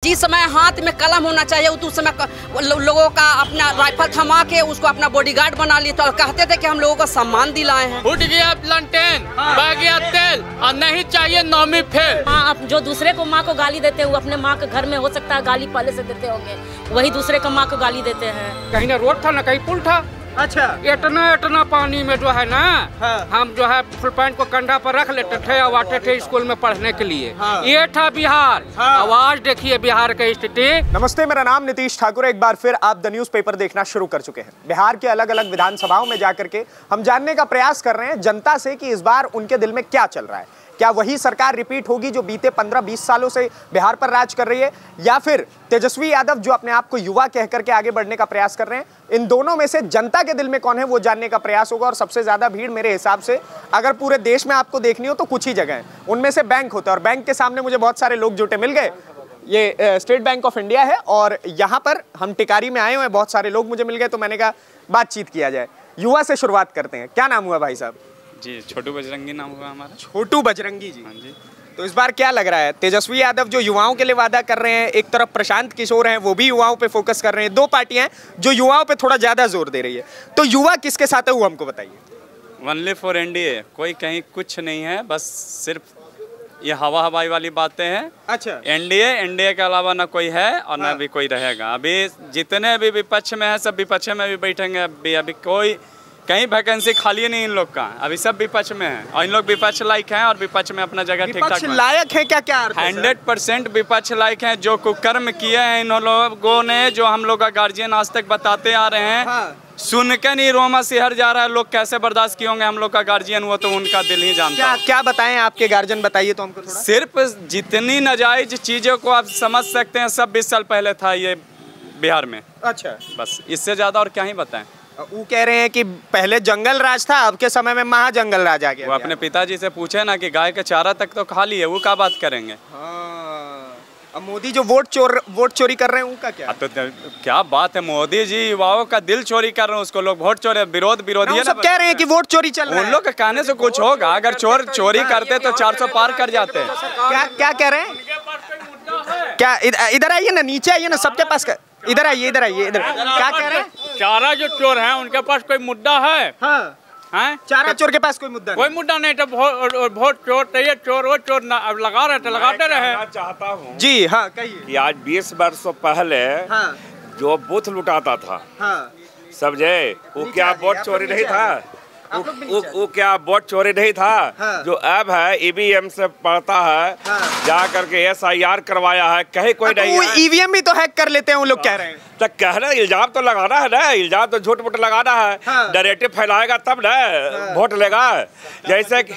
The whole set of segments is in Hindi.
जिस समय हाथ में कलम होना चाहिए उस समय लोगों का अपना राइफल थमा के उसको अपना बॉडीगार्ड बना लिए, तो कहते थे कि हम लोगों को सम्मान दिलाए हैं। उठ गया लंटेन, बह गया तेल और नहीं चाहिए नौमी फेल। माँ जो दूसरे को माँ को गाली देते हैं वो अपने माँ के घर में हो सकता है गाली पहले से देते होंगे, वही दूसरे को माँ को गाली देते हैं। कहीं ना रोड था ना कहीं पुल था। अच्छा, इतना पानी में जो है ना, हम जो है फुल पैंट को कंधा पर रख लेते थे और आते थे स्कूल में पढ़ने के लिए। ये था बिहार। आवाज देखिए बिहार की स्थिति। नमस्ते, मेरा नाम नीतीश ठाकुर। एक बार फिर आप द न्यूज़ पेपर देखना शुरू कर चुके हैं। बिहार के अलग अलग विधानसभाओं में जाकर के हम जानने का प्रयास कर रहे हैं जनता से कि इस बार उनके दिल में क्या चल रहा है। क्या वही सरकार रिपीट होगी जो बीते 15-20 सालों से बिहार पर राज कर रही है, या फिर तेजस्वी यादव जो अपने आप को युवा कह करके आगे बढ़ने का प्रयास कर रहे हैं? इन दोनों में से जनता के दिल में कौन है वो जानने का प्रयास होगा। और सबसे ज्यादा भीड़ मेरे हिसाब से अगर पूरे देश में आपको देखनी हो तो कुछ ही जगह है, उनमें से बैंक होता है। और बैंक के सामने मुझे बहुत सारे लोग जुटे मिल गए। ये स्टेट बैंक ऑफ इंडिया है और यहाँ पर हम टिकारी में आए हुए हैं, बहुत सारे लोग मुझे मिल गए, तो मैंने कहा बातचीत किया जाए। युवा से शुरुआत करते हैं। क्या नाम हुआ भाई साहब? जी, छोटू बजरंगी नाम हुआ हमारा। छोटू बजरंगी जी। हाँ जी। तो इस बार क्या लग रहा है? तेजस्वी यादव जो युवाओं के लिए वादा कर रहे हैं, एक तरफ प्रशांत किशोर हैं वो भी युवाओं पे फोकस कर रहे हैं। दो पार्टियां हैं जो युवाओं पे थोड़ा ज्यादा जोर दे रही है, तो युवा किसके साथ है वो हमको बताइए। ओनली फॉर एनडीए, कोई कहीं कुछ नहीं है, बस सिर्फ ये हवा हवाई वाली बातें हैं। अच्छा, एनडीए के अलावा ना कोई है और ना भी कोई रहेगा। अभी जितने भी विपक्ष में है सब विपक्ष में भी बैठेंगे। अभी कोई कहीं वैकेंसी खाली नहीं इन लोग का, अभी सब विपक्ष में है और इन लोग विपक्ष लायक हैं और विपक्ष में अपना जगह ठीक ठाक लायक है। क्या 100% विपक्ष लायक हैं। जो कुकर्म किए हैं इन लोगों ने, जो हम लोग का गार्जियन आज तक बताते आ रहे हैं, सुन के नहीं रोमा सिहर जा रहा है। लोग कैसे बर्दाश्त किए होंगे हम लोग का गार्जियन, वो तो उनका दिल ही जानता है। क्या बताएं आपके गार्जियन, बताइए तो हमको थोड़ा। सिर्फ जितनी नाजायज चीजों को आप समझ सकते हैं सब 20 साल पहले था ये बिहार में। अच्छा, बस इससे ज्यादा और क्या ही बताएं। वो कह रहे हैं कि पहले जंगल राज था, अब के समय में महाजंगल राज आ गया। वो अपने पिताजी से पूछे ना कि गाय के चारा तक तो खाली है, वो क्या बात करेंगे। अब मोदी जो वोट चोरी कर रहे हैं उनका क्या? तो क्या बात है, मोदी जी युवाओं का दिल चोरी कर रहे हैं, उसको लोग वोट चोरी विरोधी सब कह रहे हैं कि वोट चोरी चल रहा है। उन लोग के कहने से कुछ होगा? अगर चोरी करते तो 400 पार कर जाते। क्या कह रहे हैं? क्या इधर आइए ना, नीचे आइए ना, सबके पास इधर आइए इधर। क्या कह रहे हैं? चारा जो चोर है उनके पास कोई मुद्दा है? हाँ, चारा चोर के पास कोई मुद्दा नहीं। तो वोट चोर तो ये चोर वो चोर लगा रहे थे, लगाते रहे। चाहता हूँ जी हाँ, कहिए कि आज 20 वर्षों पहले जो बूथ लुटाता था, समझे, वो क्या वोट चोरी नहीं था? वो क्या वोट चोरी नहीं था? जो अब है ईवीएम से पढ़ता है, जा करके SIR करवाया है, कहीं कोई नहीं है। ईवीएम भी तो हैक कर लेते हैं वो लोग, कह रहे हैं। तो कहना इल्जाम तो लगाना है ना, इल्जाम तो झूठ मूठ लगाना है। नैरेटिव फैलाएगा तब ना वोट लेगा। जैसे कि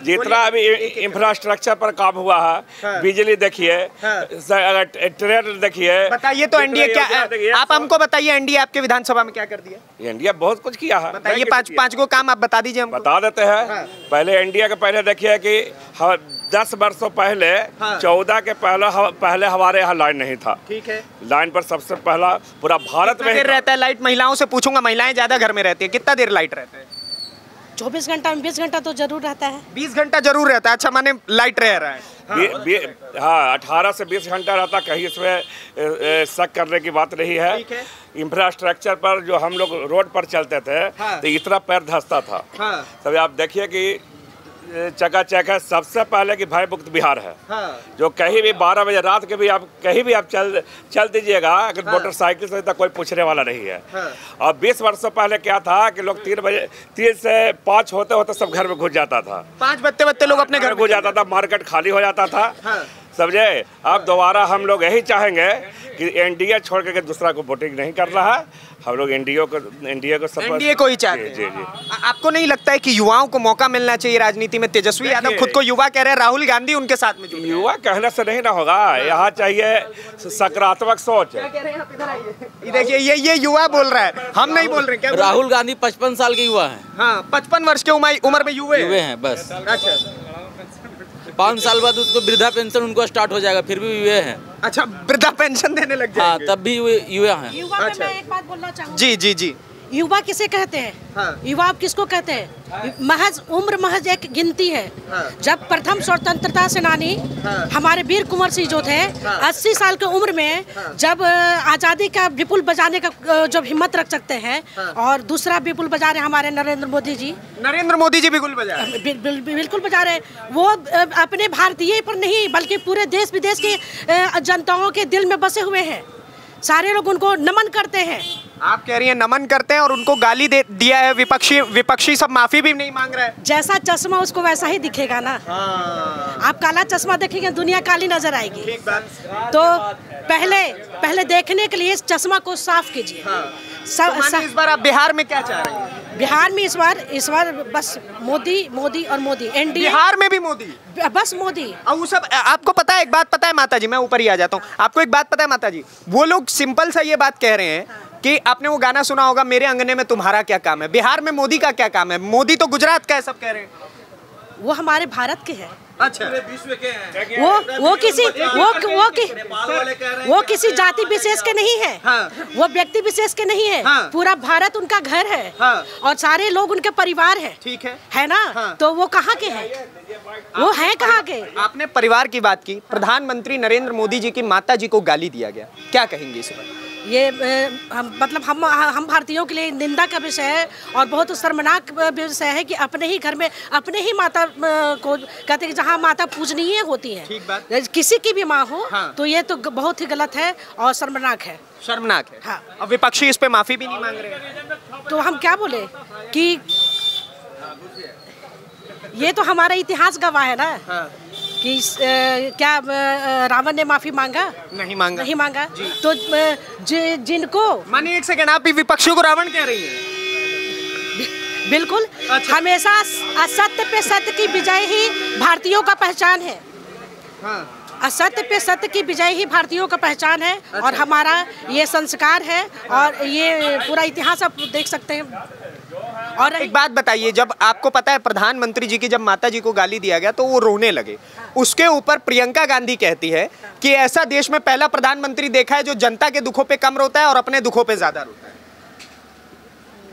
जितना अभी इंफ्रास्ट्रक्चर पर काम हुआ है, बिजली देखिए, ट्रेन देखिए। बताइए तो एनडीए क्या, आप हमको बताइए एनडीए आपके विधानसभा में क्या कर दिया? इंडिया बहुत कुछ किया है। बताइए पाँच को काम आप बता दीजिए हमको। बता देते हैं। पहले इंडिया के पहले देखिए कि 10 वर्षों पहले 14 के पहले हमारे यहाँ लाइन नहीं था। ठीक है, लाइन पर सबसे पहला पूरा भारत में रहता है लाइट। महिलाओं से पूछूंगा, महिलाएं ज्यादा घर में रहती है, कितना देर लाइट रहता है? 24 घंटा में 20 घंटा तो जरूर रहता है। 20 घंटा जरूर रहता है। अच्छा, माने लाइट रह रहा है। हाँ, 18 से 20 घंटा रहता। कहीं इसमें शक करने की बात नहीं है। इंफ्रास्ट्रक्चर पर जो हम लोग रोड पर चलते थे तो इतना पैर धंसता था। तभी आप देखिए कि चकाचक है। सबसे पहले कि भय मुक्त बिहार है। जो कहीं भी 12 बजे रात के भी आप कहीं भी आप चल दीजिएगा, अगर मोटरसाइकिल से, तो कोई पूछने वाला नहीं है। और 20 वर्षों पहले क्या था कि लोग 3 से 5 होते होते सब घर में घुस जाता था। 5 बत्ते लोग अपने घर घुस जाता था, मार्केट खाली हो जाता था। समझे? अब दोबारा हम लोग यही चाहेंगे कि एनडीए छोड़ करके दूसरा को वोटिंग नहीं करना है। हम लोग एनडीए को ही चाहते हैं। जी। आपको नहीं लगता है कि युवाओं को मौका मिलना चाहिए राजनीति में? तेजस्वी यादव खुद को युवा कह रहे हैं, राहुल गांधी उनके साथ में। युवा कहने से नहीं ना होगा, यहाँ चाहिए सकारात्मक सोच। देखिए ये युवा बोल रहा है, हम नहीं बोल रहे। क्या राहुल गांधी 55 साल के युवा हैं। हाँ, 55 वर्ष के उम्र में युवा हैं बस। अच्छा, 5 साल बाद उसको वृद्धा पेंशन उनको स्टार्ट हो जाएगा, फिर भी युवा हैं। अच्छा, वृद्धा पेंशन देने लग जाएंगे। हाँ, तब भी युवा हैं। युवा में मैं एक बात बोलना चाहूँगी। जी। युवा किसे कहते हैं? युवा आप किसको कहते हैं? महज उम्र महज एक गिनती है। जब प्रथम स्वतंत्रता सेनानी हमारे वीर कुंवर सिंह जो थे 80 साल की उम्र में जब आज़ादी का विपुल बजाने का जब हिम्मत रख सकते हैं, और दूसरा विपुल बजा रहे हमारे नरेंद्र मोदी जी बिल्कुल बजा रहे, बिल्कुल बजा रहे। वो अपने भारतीय पर नहीं बल्कि पूरे देश विदेश की जनताओं के दिल में बसे हुए हैं। सारे लोग उनको नमन करते हैं। आप कह रही हैं नमन करते हैं और उनको गाली दे दिया है, विपक्षी सब माफी भी नहीं मांग रहा है। जैसा चश्मा उसको वैसा ही दिखेगा ना। आप काला चश्मा देखेंगे दुनिया काली नजर आएगी। तो पहले देखने के लिए इस चश्मा को साफ कीजिए। इस बार आप बिहार में क्या चाह रहे हैं? बिहार में इस बार बस मोदी और मोदी, एनडीए। बिहार में भी मोदी, बस मोदी। और वो सब आपको पता है, एक बात पता है माता जी, मैं ऊपर ही आ जाता हूँ। आपको एक बात पता है माता जी, वो लोग सिंपल सा ये बात कह रहे हैं कि आपने वो गाना सुना होगा, मेरे अंगने में तुम्हारा क्या काम है। बिहार में मोदी का क्या काम है? मोदी तो गुजरात का है, सब कह रहे हैं। वो हमारे भारत के हैं। अच्छा, विश्व के हैं। वो किसी जाति विशेष के नहीं है। वो व्यक्ति विशेष के नहीं है। पूरा भारत उनका घर है और सारे लोग उनके परिवार हैं। ठीक है ना? तो वो कहाँ के हैं? वो हैं कहाँ के? आपने परिवार की बात की, प्रधानमंत्री नरेंद्र मोदी जी की माता जी को गाली दिया गया, क्या कहेंगे इस पर? ये मतलब हम भारतीयों के लिए निंदा का विषय है और बहुत शर्मनाक विषय है कि अपने ही घर में अपने ही माता को कहते हैं, जहाँ माता पूजनीय होती है। ठीक बात। किसी की भी माँ हो तो ये तो बहुत ही गलत है और शर्मनाक है। हाँ। अब विपक्षी इस पे माफी भी नहीं मांग रहे, तो हम क्या बोले कि ये तो हमारा इतिहास गवाह है ना। कि क्या रावण ने माफी मांगा? नहीं मांगा। तो जिनको मानिए, एक सेकंड, आप भी विपक्षियों को रावण कह रही हैं? बिल्कुल। अच्छा। हमेशा असत्य पे सत्य की विजय ही भारतीयों का पहचान है। असत्य पे सत्य की विजय ही भारतीयों का पहचान है। अच्छा। और हमारा ये संस्कार है और ये पूरा इतिहास आप देख सकते हैं। और एक बात बताइए, जब आपको पता है प्रधानमंत्री जी की जब माता जी को गाली दिया गया तो वो रोने लगे, उसके ऊपर प्रियंका गांधी कहती है कि ऐसा देश में पहला प्रधानमंत्री देखा है जो जनता के दुखों पे कम रोता है और अपने दुखों पे ज्यादा रोता है।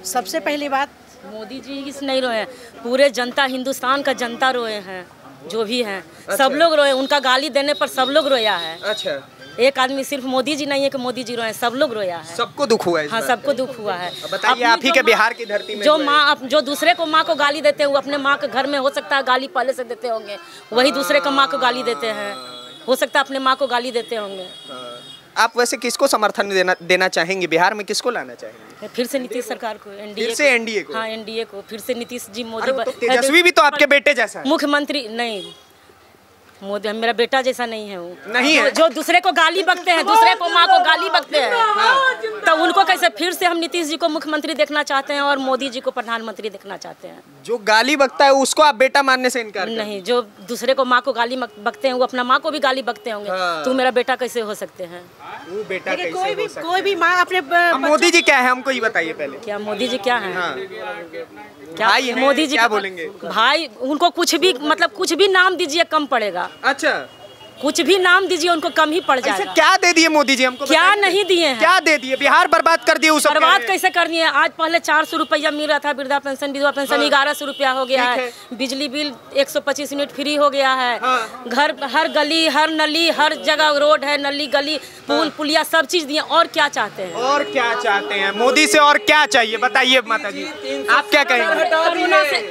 सबसे पहली बात, मोदी जी किस नहीं रोए, पूरे जनता, हिंदुस्तान का जनता रोए हैं, जो भी हैं। अच्छा। सब लोग रोए, उनका गाली देने पर सब लोग रोया है। अच्छा। एक आदमी सिर्फ मोदी जी नहीं है कि मोदी जी रोए, सब लोग रोया है। सबको दुख हुआ है। हाँ, सबको दुख हुआ है। बताइए, आप ही के बिहार की धरती में जो दूसरे को माँ को गाली देते हैं, वो अपने माँ के घर में हो सकता है गाली पहले से देते होंगे, वही दूसरे को माँ को गाली देते हैं। हो सकता है अपने माँ को गाली देते होंगे। आप वैसे किसको समर्थन देना चाहेंगे? बिहार में किसको लाना चाहेंगे? फिर से नीतीश सरकार को, एनडीए को। हाँ, एनडीए को फिर से नीतीश जी। मोदी तेजस्वी भी तो आपके बेटे जैसा है। मुख्यमंत्री नहीं, मोदी मेरा बेटा जैसा नहीं है। वो नहीं है। जो दूसरे को गाली बकते हैं, दूसरे को माँ को गाली बकते हैं, तो उनको कैसे? फिर से हम नीतीश जी को मुख्यमंत्री देखना चाहते हैं और मोदी जी को प्रधानमंत्री देखना चाहते हैं। जो गाली बकता है उसको आप बेटा मानने से इनकार नहीं, जो दूसरे को माँ को गाली बकते हैं वो अपना माँ को भी गाली बकते होंगे। तो मेरा बेटा कैसे हो सकते हैं? वो बेटा कैसे हो सकते हैं? कोई भी माँ अपने मोदी जी क्या है हमको ये बताइए पहले। क्या मोदी जी क्या है? क्या मोदी जी क्या बोलेंगे? भाई, उनको कुछ भी मतलब कुछ भी नाम दीजिए कम पड़ेगा। अच्छा, कुछ भी नाम दीजिए उनको कम ही पड़ जाएगा। क्या दे दिए मोदी जी हमको? क्या नहीं दिए हैं? क्या दे दिए? बिहार बर्बाद कर दिए। बर्बाद कैसे कर दिए? आज पहले 400 रुपया मिल रहा था वृद्धा पेंशन, विधवा पेंशन 1100 रुपया हो गया है। बिजली बिल 125 यूनिट फ्री हो गया है। घर, हर गली, हर नली, हर जगह रोड है, नली गली, पुल पुलिया सब चीज दिए। और क्या चाहते हैं? और क्या चाहते हैं मोदी से? और क्या चाहिए बताइए माता जी, आप क्या कहेंगे?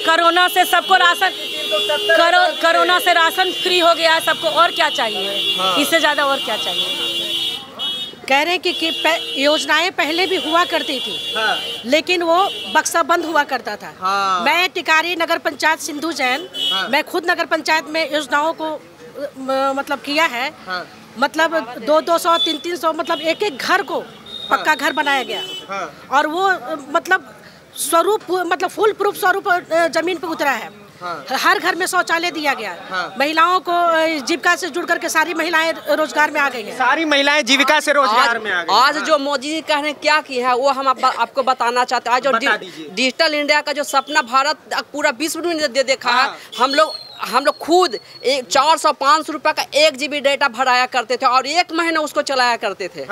कोरोना से सबको राशन, कोरोना से राशन फ्री हो गया है सबको। और क्या चाहिए? इससे ज्यादा और क्या चाहिए? कह रहे हैं कि योजनाएं पहले भी हुआ करती थी। लेकिन वो बक्सा बंद हुआ करता था। मैं टिकारी नगर पंचायत सिंधु जैन, मैं खुद नगर पंचायत में योजनाओं को मतलब किया है। मतलब 200, 300 मतलब एक एक घर को पक्का घर बनाया गया। और वो मतलब स्वरूप, मतलब फुल प्रूफ स्वरूप जमीन पे उतरा है। हर घर में शौचालय दिया गया। महिलाओं को जीविका से जुड़ करके सारी महिलाएं रोजगार में आ गई हैं। सारी महिलाएं जीविका से रोजगार में आ गई। आज जो मोदी जी कह रहे हैं क्या किया है वो हम आपको बताना चाहते हैं। आज जो डिजिटल इंडिया का जो सपना भारत पूरा विश्व ने देखा है, हम लोग खुद 400-500 रुपये का 1 GB डेटा भराया करते थे और 1 महीना उसको चलाया करते थे।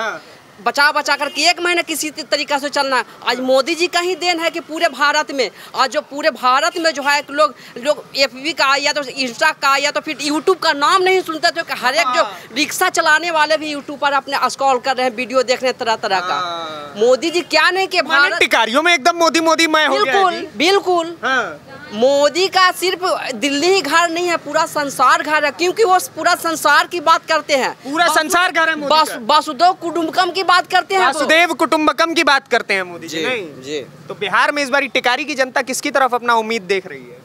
बचा बचा करके 1 महीना किसी तरीका से चलना। आज मोदी जी का ही देन है कि पूरे भारत में, आज जो पूरे भारत में जो है लोग FB का या तो इंस्टा का या तो फिर यूट्यूब का नाम नहीं सुनते थे। हर एक जो रिक्शा चलाने वाले भी यूट्यूब पर अपने स्क्रॉल कर रहे हैं, वीडियो देख रहे हैं तरह तरह का। मोदी जी क्या नहीं कि भारत टिकारियों में एकदम मोदी मोदी मैं हो गया। बिल्कुल बिल्कुल। मोदी का सिर्फ दिल्ली ही घर नहीं है, पूरा संसार घर है, क्योंकि वो पूरा संसार की बात करते हैं। पूरा संसार घर है मोदी का। वासुदेव कुटुंबकम की बात करते हैं, वासुदेव कुटुंबकम की बात करते हैं मोदी जी। नहीं जी। तो बिहार में इस बार टिकारी की जनता किसकी तरफ अपना उम्मीद देख रही है?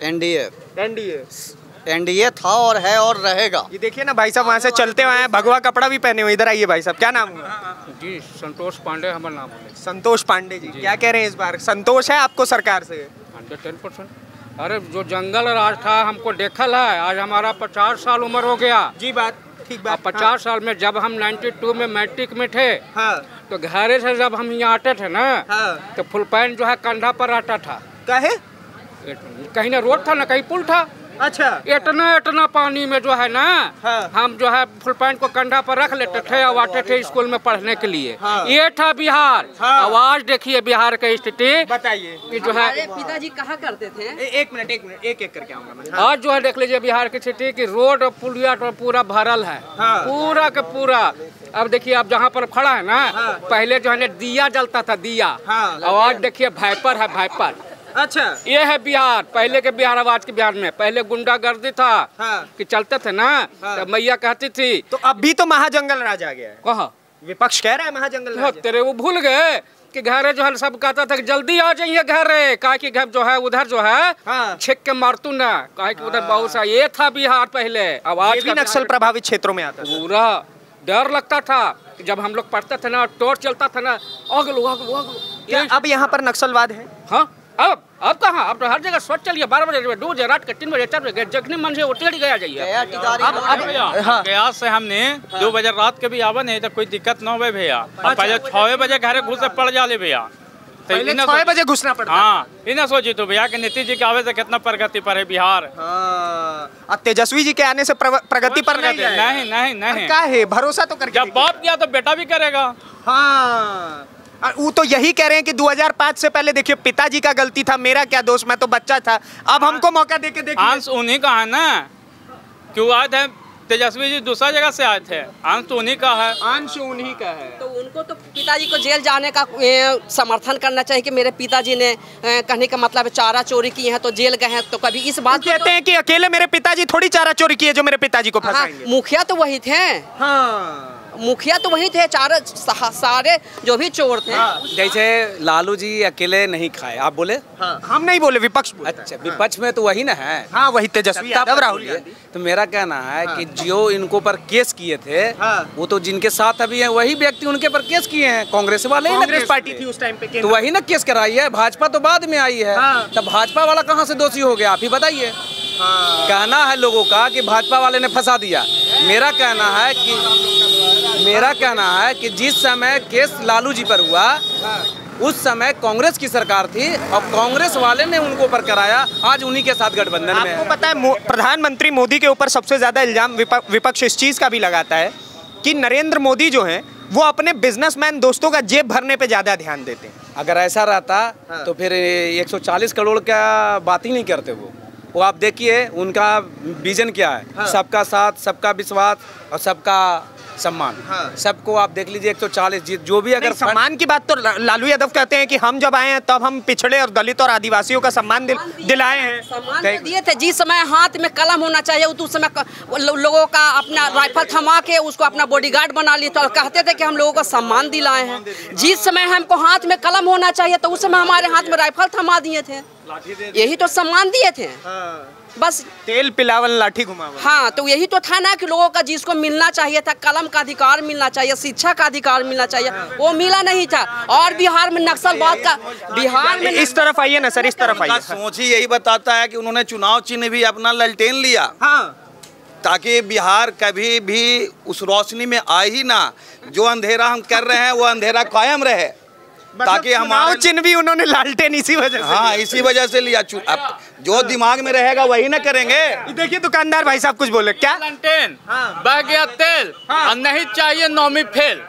एनडीए था और है और रहेगा। ये देखिए ना भाई साहब वहाँ से चलते हुए हैं, भगवा कपड़ा भी पहने हुए। इधर आइए भाई साहब, क्या नाम हुआ? जी संतोष पांडे हमारा नाम है। संतोष पांडे जी, क्या कह रहे हैं इस बार? संतोष है आपको सरकार से? 110%। अरे जो जंगल राज था हमको देखल है। आज हमारा 50 साल उम्र हो गया जी। बात ठीक बात। 50 साल में जब हम 92 में मैट्रिक में थे, तो घरे से जब हम यहाँ आते थे ना, तो फुल पैंट जो है कंधा पर आता था। काहे? कहीं ना रोड था ना कहीं पुल था। अच्छा। इतना पानी में जो है ना, हम जो है फुल पैंट को कंधा पर रख लेते थे और आते थे स्कूल में पढ़ने के लिए। ये था बिहार। आवाज देखिए बिहार की स्थिति। बताइए कि जो है पिताजी कहा करते थे। एक मिनट एक करके आऊंगा मैं। आज जो है देख लीजिए बिहार की स्थिति की रोड और पुलिया तो पूरा भरल है, पूरा का पूरा। अब देखिए आप जहाँ पर खड़ा है ना, पहले जो है दिया जलता था, दिया। आवाज देखिए भाइपर है, भाइपर। अच्छा, ये है बिहार। पहले के बिहार, आवाज के बिहार में पहले गुंडागर्दी था कि चलते थे ना, तो मैया कहती थी। तो अभी तो महाजंगल राज आ गया है। कहा विपक्ष कह रहा है महाजंगल राज। तेरे वो भूल गए कि घरे जो है सब कहता था कि जल्दी आ जाइए घरे, कहा कि घर जो है उधर जो है छेक के मारतू ना, कहा कि उधर बहुत सा। ये था बिहार पहले। आवाज भी नक्सल प्रभावित क्षेत्रों में आता था। पूरा डर लगता था जब हम लोग पढ़ते थे ना, टॉर्च चलता था ना, अगलो अगलो अगलो। अब यहाँ पर नक्सलवाद है? हाँ अब कहाँ, अब तो हर जगह सोच चलिए। 12 बजे 2 बजे रात के 3 बजे 4 बजे जखनी मन से उठेड़ी गया जाइए। गया से हमने 2 बजे रात के भी आवा नहीं तो कोई दिक्कत न हो भैया। पहले 6 बजे घरे घुसे पड़ जाले भैया। 6 बजे घुसना पड़ता। हाँ, इन्हें सोची तो भैया कि नीतीश जी के आवे से कितना प्रगति पर है बिहार। अब तेजस्वी जी के आने से प्रगति पर नहीं क्या है? भरोसा तो करके जब बाप किया तो बेटा भी करेगा। हाँ, वो तो यही कह रहे हैं कि 2005 से पहले देखिए पिताजी का गलती था, मेरा क्या दोष, मैं तो बच्चा था। अब हमको मौका देके देखिए। अंश उन्हीं का है ना, क्यों आए थे तेजस्वी जी दूसरा जगह से आए थे। अंश तो उन्हीं का है। अंश उन्हीं का है। तो उनको तो पिताजी को जेल जाने का समर्थन करना चाहिए कि मेरे पिताजी ने कहने का मतलब चारा चोरी की है तो जेल गए हैं। तो कभी इस बात कहते हैं कि अकेले मेरे पिताजी थोड़ी चारा चोरी की है जो मेरे पिताजी को फंसाएंगे। मुखिया तो वही थे। मुखिया तो वही थे, सारे जो भी चोर थे। जैसे लालू जी अकेले नहीं खाए, आप बोले? हम नहीं बोले, विपक्ष बोले। अच्छा, विपक्ष में तो वही ना है। हाँ, वही तेजस्वी यादव, राहुल। तो मेरा कहना है कि जो इनको पर केस किए थे, वो तो जिनके साथ अभी हैं वही व्यक्ति उनके पर केस किए हैं। कांग्रेस वाले ही ना, कांग्रेस पार्टी थी उस टाइम पे, तो वही ना केस कराई है। भाजपा तो बाद में आई है। तब भाजपा वाला कहाँ से दोषी हो गया, आप ही बताइए। कहना है लोगों का कि भाजपा वाले ने फंसा दिया। मेरा कहना है कि जिस समय केस लालू जी पर हुआ उस समय कांग्रेस की सरकार थी और कांग्रेस वाले ने उनको पर कराया। आज उन्हीं के साथ गठबंधन में है। आपको पता है प्रधानमंत्री मोदी के ऊपर सबसे ज्यादा इल्जाम विपक्ष इस चीज का भी लगाता है कि नरेंद्र मोदी जो हैं वो अपने बिजनेसमैन दोस्तों का जेब भरने पे ज्यादा ध्यान देते हैं। अगर ऐसा रहता तो फिर 140 करोड़ का बात ही नहीं करते। वो आप देखिए उनका विजन क्या है। सबका साथ, सबका विश्वास और सबका सम्मान। सबको आप देख लीजिए 140 जो भी। अगर सम्मान की बात तो लालू यादव कहते हैं कि हम जब आए हैं तब हम पिछड़े और दलित और आदिवासियों का सम्मान दिलाए हैं। सम्मान दिए थे। जिस समय हाथ में कलम होना चाहिए उस समय लोगों का अपना राइफल थमा के उसको अपना बॉडीगार्ड बना लिए तो कहते थे कि हम लोगों को सम्मान दिलाए हैं। जिस समय हमको हाथ में कलम होना चाहिए तो उस समय हमारे हाथ में राइफल थमा दिए थे। यही तो सम्मान दिए थे। बस तेल पिलावल लाठी घुमावल। हाँ, तो यही तो था ना कि लोगों का जिसको मिलना चाहिए था, कलम का अधिकार मिलना चाहिए, शिक्षा का अधिकार मिलना चाहिए, वो मिला नहीं था। और बिहार में नक्सलवाद का, बिहार में इस तरफ आइए ना सर, इस तरफ आइए। सोच ही यही बताता है कि उन्होंने चुनाव चिन्ह भी अपना ललटेन लिया। ताकि बिहार कभी भी उस रोशनी में आए ही ना। जो अंधेरा हम कर रहे हैं वो अंधेरा कायम रहे, ताकि हमारा चिन्ह भी उन्होंने लालटेन इसी वजह से। हाँ, इसी वजह से लिया। अब जो दिमाग में रहेगा वही ना करेंगे। देखिए दुकानदार भाई साहब कुछ बोले। क्या? लालटेन बह गया तेल और नहीं चाहिए नौमी फेल।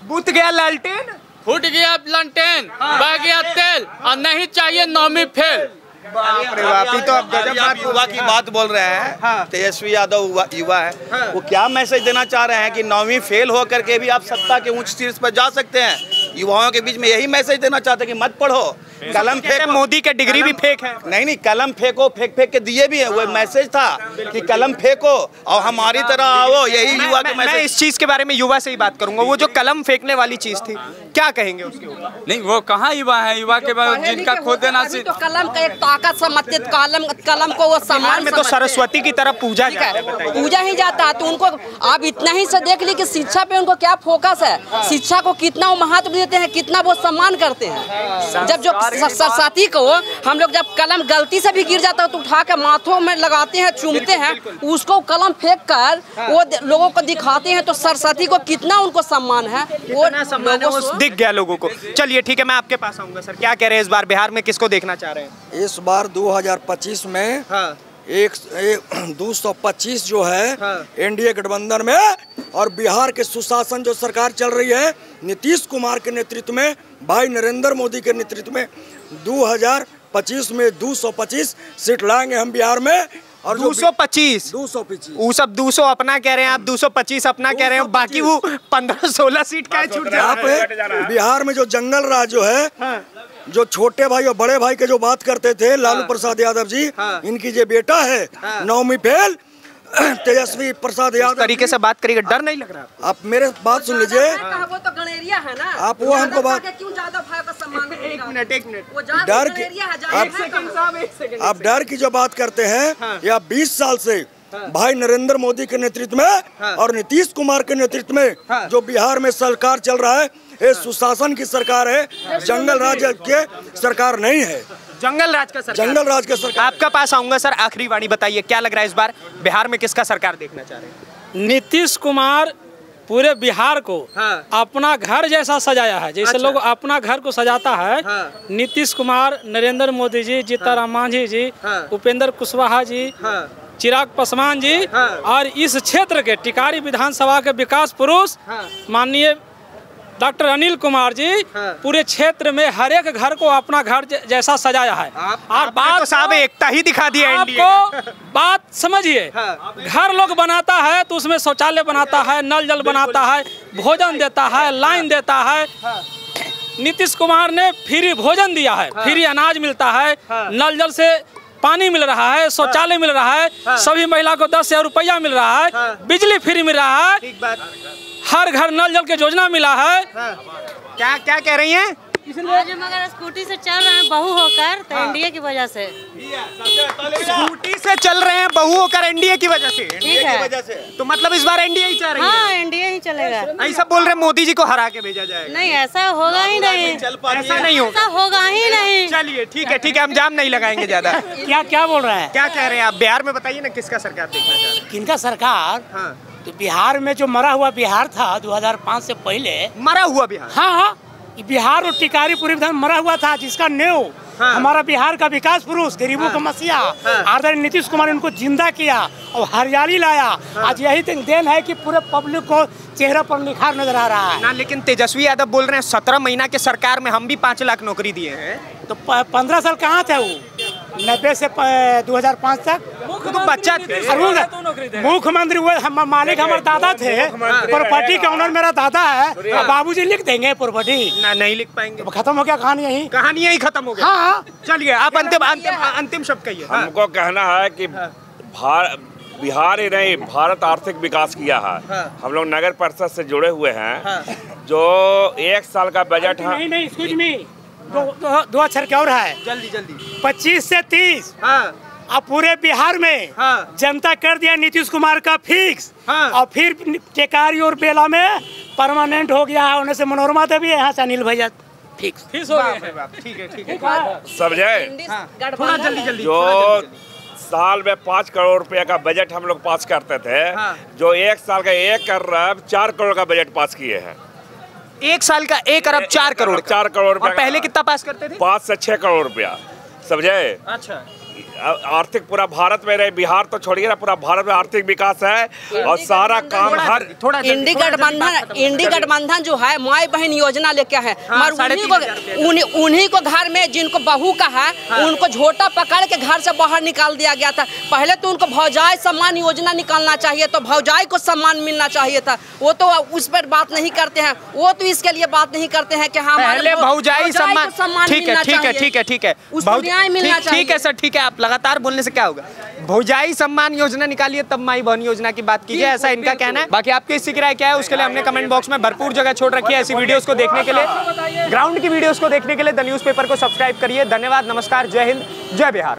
बुत गया लालटेन, फूट गया लंटेन, बह गया तेल और नहीं चाहिए नौवीं फेल। तो अब आप युवा की बात बोल रहे हैं। तेजस्वी यादव युवा है, वो क्या मैसेज देना चाह रहे हैं कि 9वीं फेल हो करके भी आप सत्ता के ऊंच शीर्ष पर जा सकते हैं। युवाओं के बीच में यही मैसेज देना चाहते हैं कि मत पढ़ो, कलम फेंको। मोदी के डिग्री भी फेक है। नहीं, कलम फेंको, फेंक फेंक के दिए भी है। वो मैसेज था कि कलम फेंको और हमारी तरह आओ, यही युवा के मैसेज। मैं इस चीज के बारे में युवा से ही बात करूंगा। वो जो कलम फेंकने वाली चीज थी, क्या कहेंगे उसके ऊपर? नहीं, वो कहाँ युवा है? युवा के बाद जिनका खुद देना तो कलम का एक ताकत समझते, कलम को वो सम्मान में तो सरस्वती की तरह पूजा जाता है, पूजा ही जाता है। तो उनको आप इतना ही से देख ली कि शिक्षा पे उनको क्या फोकस है, शिक्षा को कितना वो महत्व देते हैं, कितना वो सम्मान करते हैं। जब जो सरस्वती को हम लोग जब कलम गलती से भी गिर जाता है तो उठा कर माथों में लगाते हैं, चूमते हैं, उसको कलम फेंक कर वो लोगों को दिखाते हैं। तो सरस्वती को कितना उनको सम्मान है, वो दिख गया लोगों को। चलिए ठीक है, मैं आपके पास आऊंगा। सर, क्या कह रहे हैं इस बार बिहार में किसको देखना चाह रहे हैं? इस बार 2025 में 225 जो है एनडीए गठबंधन में, और बिहार के सुशासन जो सरकार चल रही है नीतीश कुमार के नेतृत्व में, भाई नरेंद्र मोदी के नेतृत्व में 2025 में 225 सीट लाएंगे हम बिहार में। और 225 वो सब 200 अपना कह रहे हैं, आप 225 अपना कह रहे हैं, बाकी वो 15-16 सीट का छूट जा रहा है। बिहार में जो जंगल राज जो है, जो छोटे भाई और बड़े भाई के जो बात करते थे लालू प्रसाद यादव जी, इनकी जो बेटा है 9वीं फेल तेजस्वी प्रसाद यादव तरीके से बात करिएगा, डर नहीं लग रहा? आप मेरे बात सुन लीजिए। वो तो गणेरिया है ना, आप वो हमको बात, क्यों ज्यादा भाई का सम्मान? एक मिनट डर की आप डर की जो बात करते हैं, या 20 साल से भाई नरेंद्र मोदी के नेतृत्व में और नीतीश कुमार के नेतृत्व में जो बिहार में सरकार चल रहा है, ये सुशासन की सरकार है, जंगल राज के सरकार नहीं है। जंगल राज का सरकार, जंगल राज का सरकार। आपका पास आऊंगा सर, आखिरी वाणी बताइए, क्या लग रहा है इस बार बिहार में किसका सरकार देखना चाह रहे हैं? नीतीश कुमार पूरे बिहार को अपना घर जैसा सजाया है, जैसे लोग अपना घर को सजाता है। नीतीश कुमार, नरेंद्र मोदी जी, जीतनराम मांझी जी, उपेंद्र कुशवाहा जी, चिराग पासवान जी, और इस क्षेत्र के टिकारी विधानसभा के विकास पुरुष माननीय डॉक्टर अनिल कुमार जी पूरे क्षेत्र में हर एक घर को अपना घर जैसा सजाया है। और बात तो साहब एकता ही दिखा दी है। आपको बात समझिए, घर लोग बनाता है तो उसमें शौचालय बनाता है, नल जल बनाता है, भोजन देता है, लाइन देता है। नीतीश कुमार ने फ्री भोजन दिया है, फ्री अनाज मिलता है, नल जल से पानी मिल रहा है, शौचालय मिल रहा है, सभी महिला को 10,000 रुपया मिल रहा है, बिजली फ्री मिल रहा है, हर घर नल जल के योजना मिला है। क्या क्या कह रही हैं? आज हम अगर स्कूटी से चल रहे हैं बहू होकर तो एनडीए की वजह से, स्कूटी से चल रहे हैं बहू होकर एनडीए की वजह से। ठीक है, तो मतलब इस बार एनडीए ही चाह रही है? हाँ, एनडीए ही चलेगा। ऐसा बोल रहे मोदी जी को हरा के भेजा जाएगा? नहीं, ऐसा होगा ही नहीं, ऐसा नहीं होगा, ऐसा होगा ही नहीं। चलिए ठीक है, हम जाम नहीं लगाएंगे ज्यादा। क्या बोल रहे हैं? क्या कह रहे हैं आप? बिहार में बताइए ना किसका सरकार देखना चाह रहे हैं? किनका सरकार? तो बिहार में जो मरा हुआ बिहार था 2005 से पहले, मरा हुआ बिहार, हाँ, बिहार और टिकारी पूरी विधान मरा हुआ था, जिसका नेव हमारा बिहार का विकास पुरुष, गरीबों का मसीहा आदरणीय नीतीश कुमार ने उनको जिंदा किया और हरियाली लाया। आज यही देन है कि पूरे पब्लिक को चेहरा पर निखार नजर आ रहा है ना। लेकिन तेजस्वी यादव बोल रहे हैं 17 महीना के सरकार में हम भी 5 लाख नौकरी दिए हैं। तो 15 साल कहाँ थे वो? 90 से 2005 तक तो बच्चा थे। मुख्यमंत्री वो मालिक हमारे दादा थे, प्रॉपर्टी का ओनर मेरा दादा है। बाबूजी लिख देंगे प्रॉपर्टी? ना, नहीं लिख पाएंगे। खत्म हो गया कहानी यही खत्म हो गया। हाँ, चलिए आप अंतिम शब्द कहिए। हमको कहना है कि बिहार ही नहीं, भारत आर्थिक विकास किया है। हम लोग नगर परिषद से जुड़े हुए हैं, जो 1 साल का बजट है। नहीं, एक्सक्यूज मी, दो अक्षर क्या और है, जल्दी 25 से 30। अब पूरे बिहार में जनता कर दिया नीतीश कुमार का फिक्स, और फिर टेकारी और बेला में परमानेंट हो गया है। उन्हें से मनोरमा देवी, यहाँ से अनिल भैया फिक्स हो गया। ठीक है, समझे? थोड़ा जल्दी। जो साल में 5 करोड़ रुपए का बजट हम लोग पास करते थे, जो 1 साल का 1 अरब 4 करोड़ का बजट पास किए हैं। 1 साल का 1 अरब 4 करोड़। 4 करोड़ रुपया। पहले कितना पास करते थे? 5 से 6 करोड़ रुपया, समझे? अच्छा। आर्थिक पूरा भारत में रहे, बिहार तो छोड़िए ना, पूरा भारत में आर्थिक विकास है और सारा काम हर इंडी गठबंधन जो है माई बहन योजना लेके है, उन्हीं को घर में जिनको बहू का है उनको झोटा पकड़ के घर से बाहर निकाल दिया गया था। पहले तो उनको भौजाई सम्मान योजना निकालना चाहिए, तो भौजाई को सम्मान मिलना चाहिए था। वो तो उस पर बात नहीं करते हैं, वो तो इसके लिए बात नहीं करते हैं कि पहले भौजाई सम्मान। ठीक है सर, ठीक है, आप लगातार बोलने से क्या होगा। भौजाई सम्मान योजना निकालिए तब माई बहन योजना की बात कीजिए, ऐसा इनका कहना है। बाकी आपकी इसकी राय क्या है उसके लिए हमने कमेंट बॉक्स में भरपूर जगह छोड़ रखी है। ऐसी वीडियोस को देखने के लिए, ग्राउंड की वीडियोस को देखने के लिए द न्यूज़पेपर को सब्सक्राइब करिए। धन्यवाद, नमस्कार, जय हिंद, जय बिहार।